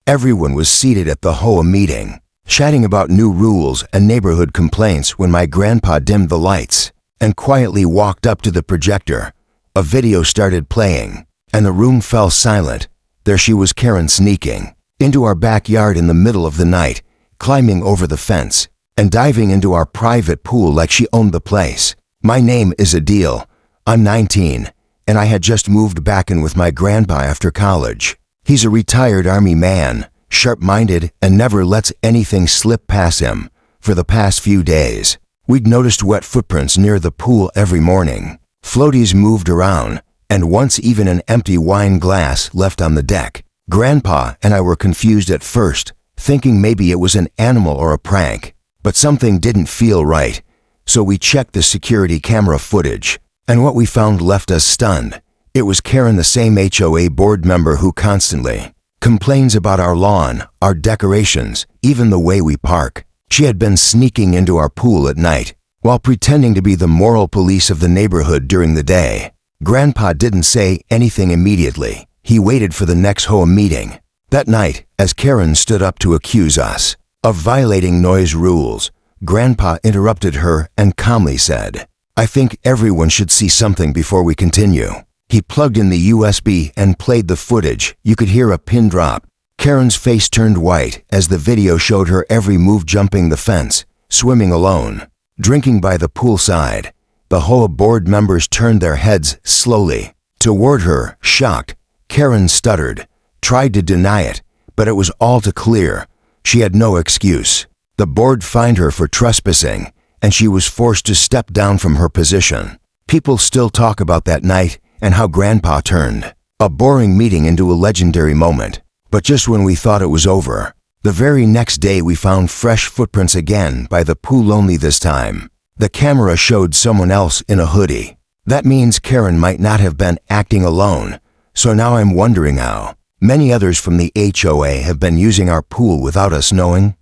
Everyone was seated at the HOA meeting, chatting about new rules and neighborhood complaints when my grandpa dimmed the lights and quietly walked up to the projector. A video started playing, and the room fell silent. There she was, Karen, sneaking into our backyard in the middle of the night, climbing over the fence, and diving into our private pool like she owned the place. My name is Adil. I'm 19, and I had just moved back in with my grandpa after college. He's a retired Army man, sharp-minded, and never lets anything slip past him. For the past few days, we'd noticed wet footprints near the pool every morning. Floaties moved around, and once even an empty wine glass left on the deck. Grandpa and I were confused at first, thinking maybe it was an animal or a prank. But something didn't feel right, so we checked the security camera footage, and what we found left us stunned. It was Karen, the same HOA board member who constantly complains about our lawn, our decorations, even the way we park. She had been sneaking into our pool at night, while pretending to be the moral police of the neighborhood during the day. Grandpa didn't say anything immediately. He waited for the next HOA meeting. That night, as Karen stood up to accuse us of violating noise rules, Grandpa interrupted her and calmly said, "I think everyone should see something before we continue." He plugged in the USB and played the footage. You could hear a pin drop. Karen's face turned white as the video showed her every move, jumping the fence, swimming alone, drinking by the poolside. The HOA board members turned their heads slowly toward her, shocked. Karen stuttered, tried to deny it, but it was all too clear. She had no excuse. The board fined her for trespassing, and she was forced to step down from her position. People still talk about that night and how Grandpa turned a boring meeting into a legendary moment. But just when we thought it was over, the very next day we found fresh footprints again by the pool, only this time the camera showed someone else in a hoodie. That means Karen might not have been acting alone, so now I'm wondering how many others from the HOA have been using our pool without us knowing.